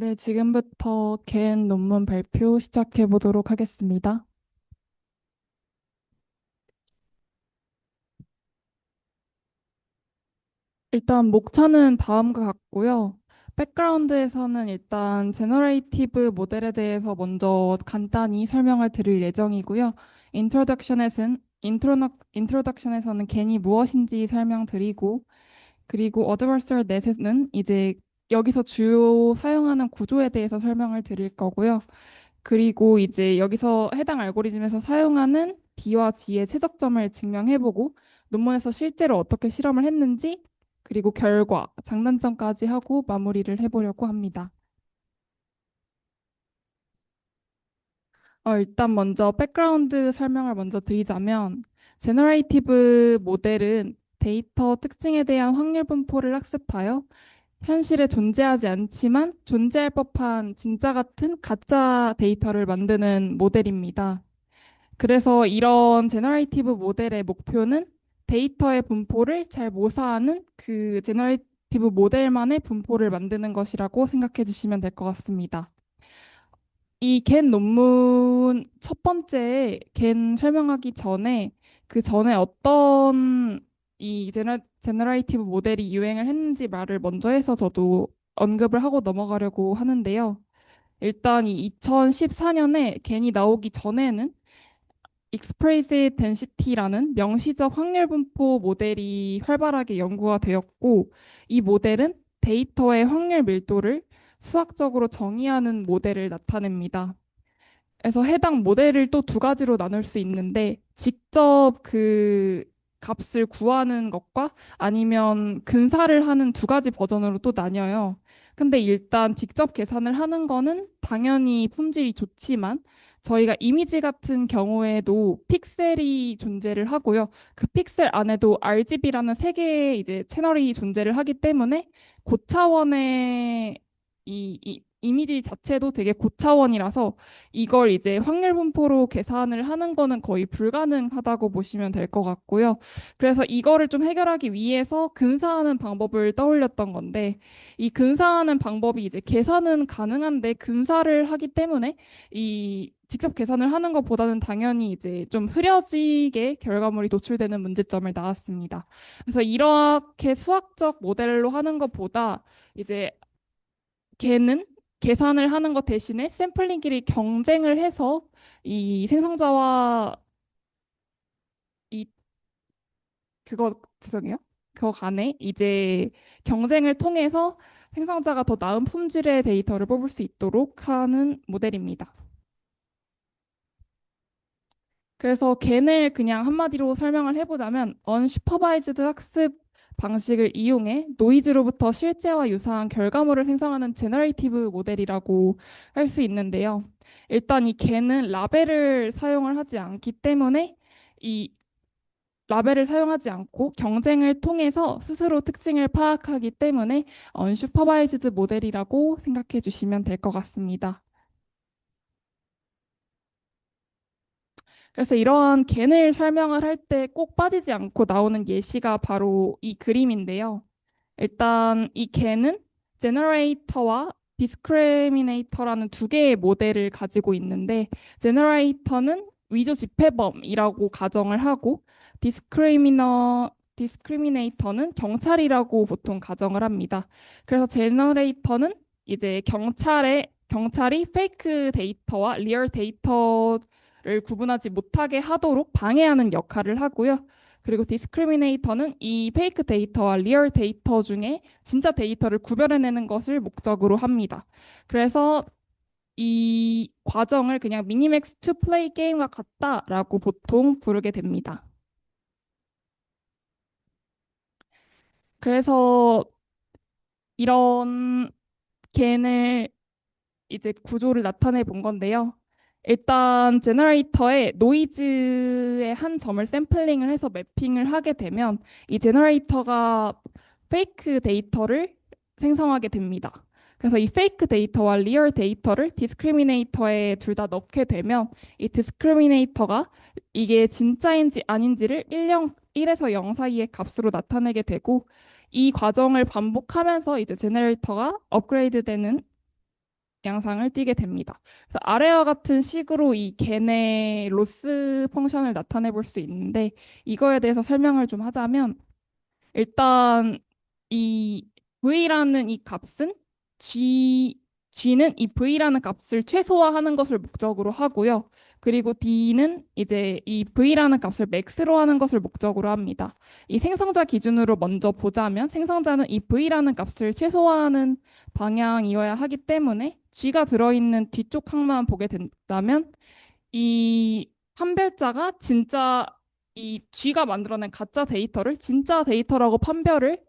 네, 지금부터 갠 논문 발표 시작해 보도록 하겠습니다. 일단 목차는 다음과 같고요. 백그라운드에서는 일단 제너레이티브 모델에 대해서 먼저 간단히 설명을 드릴 예정이고요. 인트로덕션에서는 갠이 무엇인지 설명드리고, 그리고 어드버설 넷에는 이제 여기서 주요 사용하는 구조에 대해서 설명을 드릴 거고요. 그리고 이제 여기서 해당 알고리즘에서 사용하는 B와 G의 최적점을 증명해보고 논문에서 실제로 어떻게 실험을 했는지 그리고 결과, 장단점까지 하고 마무리를 해보려고 합니다. 일단 먼저 백그라운드 설명을 먼저 드리자면 제너레이티브 모델은 데이터 특징에 대한 확률 분포를 학습하여 현실에 존재하지 않지만 존재할 법한 진짜 같은 가짜 데이터를 만드는 모델입니다. 그래서 이런 제너레이티브 모델의 목표는 데이터의 분포를 잘 모사하는 그 제너레이티브 모델만의 분포를 만드는 것이라고 생각해 주시면 될 것 같습니다. 이 갠 논문 첫 번째 갠 설명하기 전에 그 전에 어떤 이 제너레이티브 모델이 유행을 했는지 말을 먼저 해서 저도 언급을 하고 넘어가려고 하는데요. 일단 이 2014년에 갠이 나오기 전에는 익스프레시브 덴시티라는 명시적 확률 분포 모델이 활발하게 연구가 되었고 이 모델은 데이터의 확률 밀도를 수학적으로 정의하는 모델을 나타냅니다. 그래서 해당 모델을 또 두 가지로 나눌 수 있는데 직접 그 값을 구하는 것과 아니면 근사를 하는 두 가지 버전으로 또 나뉘어요. 근데 일단 직접 계산을 하는 거는 당연히 품질이 좋지만 저희가 이미지 같은 경우에도 픽셀이 존재를 하고요. 그 픽셀 안에도 RGB라는 세 개의 이제 채널이 존재를 하기 때문에 고차원의 이 이미지 자체도 되게 고차원이라서 이걸 이제 확률 분포로 계산을 하는 거는 거의 불가능하다고 보시면 될 것 같고요. 그래서 이거를 좀 해결하기 위해서 근사하는 방법을 떠올렸던 건데 이 근사하는 방법이 이제 계산은 가능한데 근사를 하기 때문에 이 직접 계산을 하는 것보다는 당연히 이제 좀 흐려지게 결과물이 도출되는 문제점을 낳았습니다. 그래서 이렇게 수학적 모델로 하는 것보다 이제 걔는 계산을 하는 것 대신에 샘플링끼리 경쟁을 해서 이 생성자와 이 그거 죄송해요. 그거 간에 이제 경쟁을 통해서 생성자가 더 나은 품질의 데이터를 뽑을 수 있도록 하는 모델입니다. 그래서 겐을 그냥 한마디로 설명을 해보자면 언슈퍼바이즈드 학습 방식을 이용해 노이즈로부터 실제와 유사한 결과물을 생성하는 제너레이티브 모델이라고 할 수 있는데요. 일단 이 겐은 라벨을 사용을 하지 않기 때문에 이 라벨을 사용하지 않고 경쟁을 통해서 스스로 특징을 파악하기 때문에 언슈퍼바이즈드 모델이라고 생각해 주시면 될 것 같습니다. 그래서 이러한 겐을 설명을 할 때 꼭 빠지지 않고 나오는 예시가 바로 이 그림인데요. 일단 이 겐은 제너레이터와 디스크리미네이터라는 두 개의 모델을 가지고 있는데 제너레이터는 위조 집회범이라고 가정을 하고 디스크리미네이터는 경찰이라고 보통 가정을 합니다. 그래서 제너레이터는 이제 경찰이 페이크 데이터와 리얼 데이터를 구분하지 못하게 하도록 방해하는 역할을 하고요. 그리고 디스크리미네이터는 이 페이크 데이터와 리얼 데이터 중에 진짜 데이터를 구별해내는 것을 목적으로 합니다. 그래서 이 과정을 그냥 미니맥스 투 플레이 게임과 같다라고 보통 부르게 됩니다. 그래서 이런 겐을 이제 구조를 나타내 본 건데요. 일단 제너레이터의 노이즈의 한 점을 샘플링을 해서 매핑을 하게 되면 이 제너레이터가 페이크 데이터를 생성하게 됩니다. 그래서 이 페이크 데이터와 리얼 데이터를 디스크리미네이터에 둘 다 넣게 되면 이 디스크리미네이터가 이게 진짜인지 아닌지를 1에서 0 사이의 값으로 나타내게 되고 이 과정을 반복하면서 이제 제너레이터가 업그레이드 되는 양상을 띠게 됩니다. 그래서 아래와 같은 식으로 이 겐의 로스 펑션을 나타내 볼 수 있는데 이거에 대해서 설명을 좀 하자면 일단 이 v라는 이 값은 g는 이 v라는 값을 최소화하는 것을 목적으로 하고요. 그리고 d는 이제 이 v라는 값을 max로 하는 것을 목적으로 합니다. 이 생성자 기준으로 먼저 보자면 생성자는 이 v라는 값을 최소화하는 방향이어야 하기 때문에 g가 들어있는 뒤쪽 항만 보게 된다면 이 판별자가 진짜 이 G가 만들어낸 가짜 데이터를 진짜 데이터라고 판별을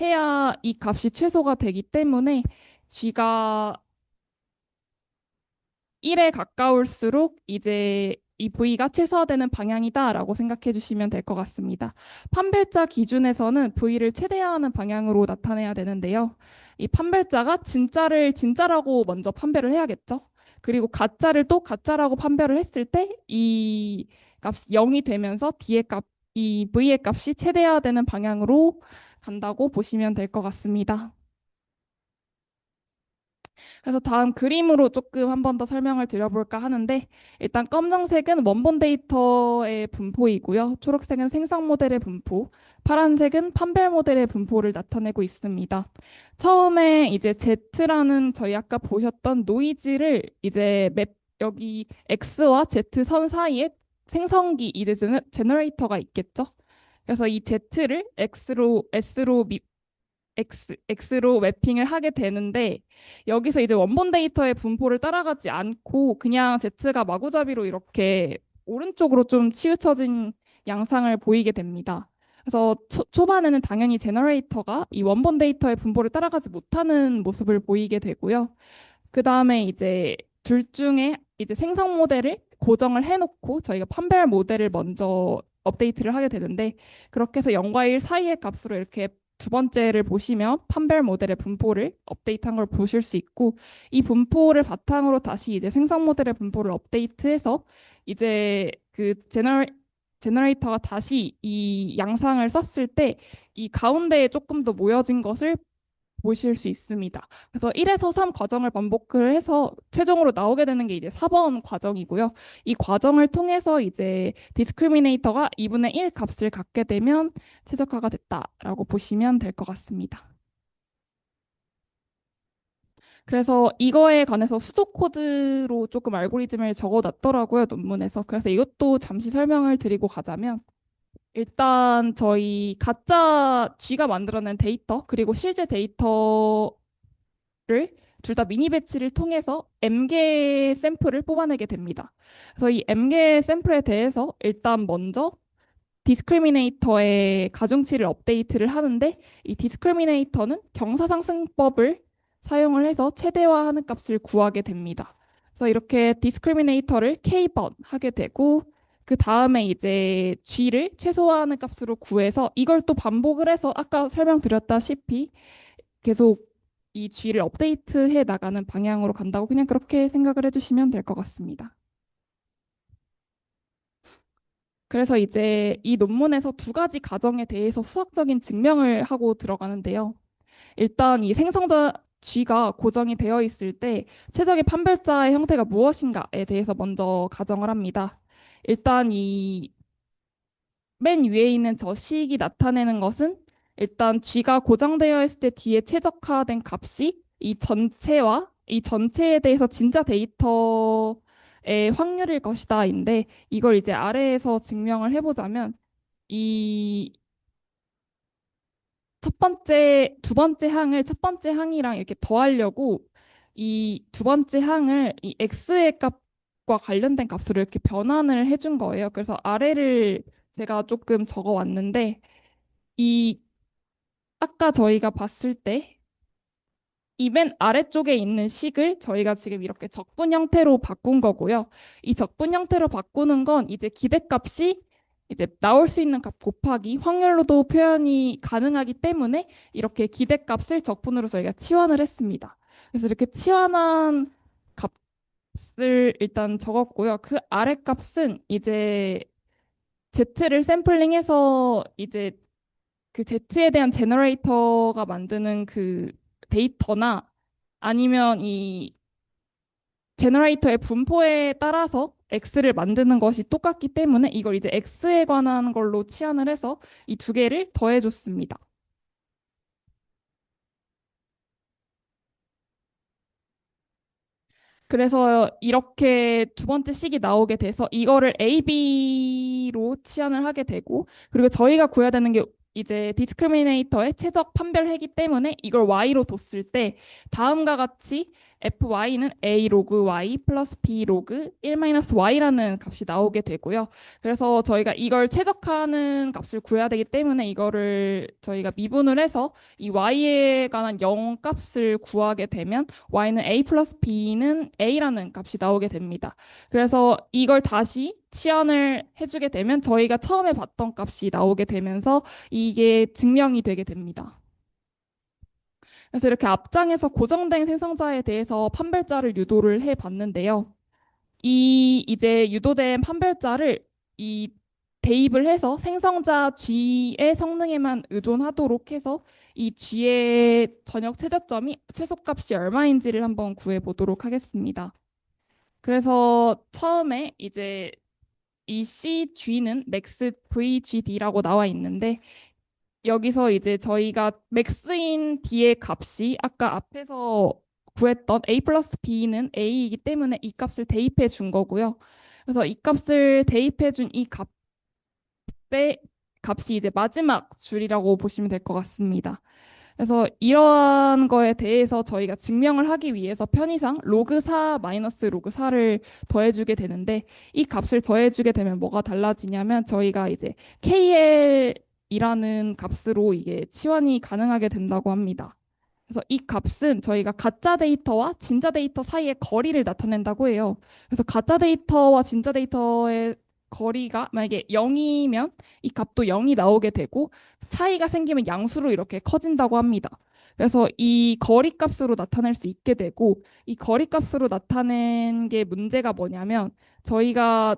해야 이 값이 최소가 되기 때문에 G가 1에 가까울수록 이제 이 V가 최소화되는 방향이다라고 생각해 주시면 될 것 같습니다. 판별자 기준에서는 V를 최대화하는 방향으로 나타내야 되는데요. 이 판별자가 진짜를 진짜라고 먼저 판별을 해야겠죠. 그리고 가짜를 또 가짜라고 판별을 했을 때 이 값이 0이 되면서 D의 값, 이 V의 값이 최대화되는 방향으로 간다고 보시면 될 것 같습니다. 그래서 다음 그림으로 조금 한 번 더 설명을 드려볼까 하는데 일단 검정색은 원본 데이터의 분포이고요. 초록색은 생성 모델의 분포, 파란색은 판별 모델의 분포를 나타내고 있습니다. 처음에 이제 Z라는 저희 아까 보셨던 노이즈를 이제 맵 여기 X와 Z 선 사이에 생성기 이제 제너레이터가 있겠죠. 그래서 이 Z를 X로 매핑을 하게 되는데 여기서 이제 원본 데이터의 분포를 따라가지 않고 그냥 Z가 마구잡이로 이렇게 오른쪽으로 좀 치우쳐진 양상을 보이게 됩니다. 그래서 초반에는 당연히 제너레이터가 이 원본 데이터의 분포를 따라가지 못하는 모습을 보이게 되고요. 그 다음에 이제 둘 중에 이제 생성 모델을 고정을 해놓고 저희가 판별 모델을 먼저 업데이트를 하게 되는데 그렇게 해서 0과 1 사이의 값으로 이렇게 두 번째를 보시면 판별 모델의 분포를 업데이트한 걸 보실 수 있고 이 분포를 바탕으로 다시 이제 생성 모델의 분포를 업데이트해서 이제 그 제너레이터가 다시 이 양상을 썼을 때 이 가운데에 조금 더 모여진 것을 보실 수 있습니다. 그래서 1에서 3 과정을 반복을 해서 최종으로 나오게 되는 게 이제 4번 과정이고요. 이 과정을 통해서 이제 디스크리미네이터가 2분의 1 값을 갖게 되면 최적화가 됐다라고 보시면 될 것 같습니다. 그래서 이거에 관해서 수도 코드로 조금 알고리즘을 적어놨더라고요, 논문에서. 그래서 이것도 잠시 설명을 드리고 가자면 일단 저희 가짜 G가 만들어낸 데이터 그리고 실제 데이터 를 둘 다 미니 배치를 통해서 M개 샘플을 뽑아내게 됩니다. 그래서 이 M개 샘플에 대해서 일단 먼저 디스크리미네이터의 가중치를 업데이트를 하는데 이 디스크리미네이터는 경사상승법을 사용을 해서 최대화하는 값을 구하게 됩니다. 그래서 이렇게 디스크리미네이터를 K번 하게 되고 그 다음에 이제 G를 최소화하는 값으로 구해서 이걸 또 반복을 해서 아까 설명드렸다시피 계속 이 G를 업데이트해 나가는 방향으로 간다고 그냥 그렇게 생각을 해주시면 될 것 같습니다. 그래서 이제 이 논문에서 두 가지 가정에 대해서 수학적인 증명을 하고 들어가는데요. 일단 이 생성자 G가 고정이 되어 있을 때 최적의 판별자의 형태가 무엇인가에 대해서 먼저 가정을 합니다. 일단 이 맨 위에 있는 저 식이 나타내는 것은 일단 G가 고정되어 있을 때 뒤에 최적화된 값이 이 전체에 대해서 진짜 데이터의 확률일 것이다인데 이걸 이제 아래에서 증명을 해보자면 이 두 번째 항을 첫 번째 항이랑 이렇게 더하려고 이 두 번째 항을 이 x의 값과 관련된 값으로 이렇게 변환을 해준 거예요. 그래서 아래를 제가 조금 적어 왔는데 이 아까 저희가 봤을 때 이 맨 아래쪽에 있는 식을 저희가 지금 이렇게 적분 형태로 바꾼 거고요. 이 적분 형태로 바꾸는 건 이제 기대값이 이제 나올 수 있는 값 곱하기 확률로도 표현이 가능하기 때문에 이렇게 기대값을 적분으로 저희가 치환을 했습니다. 그래서 이렇게 치환한 값을 일단 적었고요. 그 아래 값은 이제 Z를 샘플링해서 이제 그 Z에 대한 제너레이터가 만드는 그 데이터나 아니면 이 제너레이터의 분포에 따라서 x를 만드는 것이 똑같기 때문에 이걸 이제 x에 관한 걸로 치환을 해서 이 두 개를 더해줬습니다. 그래서 이렇게 두 번째 식이 나오게 돼서 이거를 AB로 치환을 하게 되고, 그리고 저희가 구해야 되는 게 이제 디스크리미네이터의 최적 판별해기 때문에 이걸 y로 뒀을 때 다음과 같이 fy는 a 로그 y 플러스 b 로그 1 마이너스 y라는 값이 나오게 되고요. 그래서 저희가 이걸 최적화하는 값을 구해야 되기 때문에 이거를 저희가 미분을 해서 이 y에 관한 0 값을 구하게 되면 y는 a 플러스 b는 a라는 값이 나오게 됩니다. 그래서 이걸 다시 치환을 해주게 되면 저희가 처음에 봤던 값이 나오게 되면서 이게 증명이 되게 됩니다. 그래서 이렇게 앞장에서 고정된 생성자에 대해서 판별자를 유도를 해 봤는데요. 이 이제 유도된 판별자를 이 대입을 해서 생성자 G의 성능에만 의존하도록 해서 이 G의 전역 최저점이 최소값이 얼마인지를 한번 구해 보도록 하겠습니다. 그래서 처음에 이제 이 CG는 max VGD라고 나와 있는데 여기서 이제 저희가 맥스인 D의 값이 아까 앞에서 구했던 A 플러스 B는 A이기 때문에 이 값을 대입해 준 거고요. 그래서 이 값을 대입해 준 이 값의 값이 이제 마지막 줄이라고 보시면 될 것 같습니다. 그래서 이러한 거에 대해서 저희가 증명을 하기 위해서 편의상 로그 4 마이너스 로그 4를 더해주게 되는데 이 값을 더해주게 되면 뭐가 달라지냐면 저희가 이제 KL이라는 값으로 이게 치환이 가능하게 된다고 합니다. 그래서 이 값은 저희가 가짜 데이터와 진짜 데이터 사이의 거리를 나타낸다고 해요. 그래서 가짜 데이터와 진짜 데이터의 거리가 만약에 0이면 이 값도 0이 나오게 되고 차이가 생기면 양수로 이렇게 커진다고 합니다. 그래서 이 거리 값으로 나타낼 수 있게 되고 이 거리 값으로 나타낸 게 문제가 뭐냐면 저희가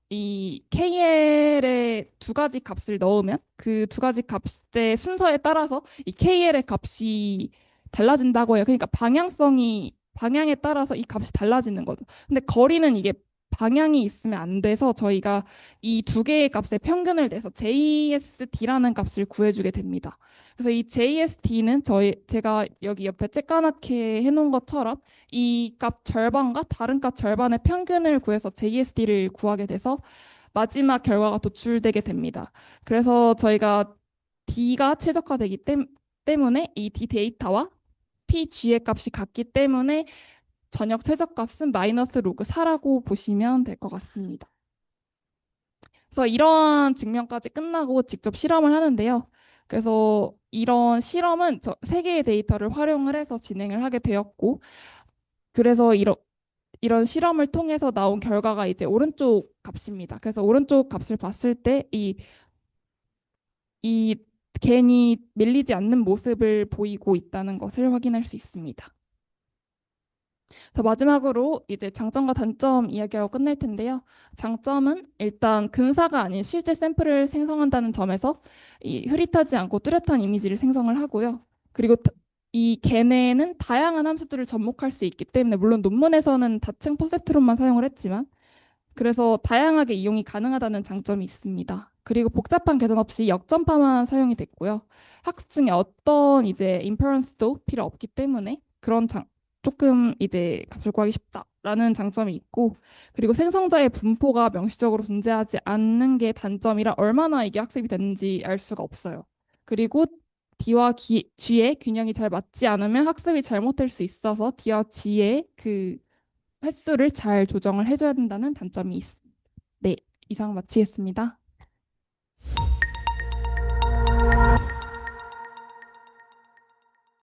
이 KL의 두 가지 값을 넣으면 그 두 가지 값의 순서에 따라서 이 KL의 값이 달라진다고 해요. 그러니까 방향에 따라서 이 값이 달라지는 거죠. 근데 거리는 이게 방향이 있으면 안 돼서 저희가 이 두 개의 값의 평균을 내서 JSD라는 값을 구해주게 됩니다. 그래서 이 JSD는 제가 여기 옆에 쬐까맣게 해놓은 것처럼 이 값 절반과 다른 값 절반의 평균을 구해서 JSD를 구하게 돼서 마지막 결과가 도출되게 됩니다. 그래서 저희가 D가 최적화되기 때문에 이 D 데이터와 PG의 값이 같기 때문에 전역 최저값은 마이너스 로그 4라고 보시면 될 것 같습니다. 그래서 이러한 증명까지 끝나고 직접 실험을 하는데요. 그래서 이런 실험은 세 개의 데이터를 활용을 해서 진행을 하게 되었고, 그래서 이런 실험을 통해서 나온 결과가 이제 오른쪽 값입니다. 그래서 오른쪽 값을 봤을 때 이 겐이 밀리지 않는 모습을 보이고 있다는 것을 확인할 수 있습니다. 자, 마지막으로 이제 장점과 단점 이야기하고 끝낼 텐데요. 장점은 일단 근사가 아닌 실제 샘플을 생성한다는 점에서 이 흐릿하지 않고 뚜렷한 이미지를 생성을 하고요. 그리고 이 걔네는 다양한 함수들을 접목할 수 있기 때문에 물론 논문에서는 다층 퍼셉트론만 사용을 했지만 그래서 다양하게 이용이 가능하다는 장점이 있습니다. 그리고 복잡한 계산 없이 역전파만 사용이 됐고요. 학습 중에 어떤 이제 인퍼런스도 필요 없기 때문에 조금 이제 값을 구하기 쉽다라는 장점이 있고, 그리고 생성자의 분포가 명시적으로 존재하지 않는 게 단점이라 얼마나 이게 학습이 됐는지 알 수가 없어요. 그리고 D와 G의 균형이 잘 맞지 않으면 학습이 잘못될 수 있어서 D와 G의 그 횟수를 잘 조정을 해줘야 된다는 단점이 있습니다. 네, 이상 마치겠습니다.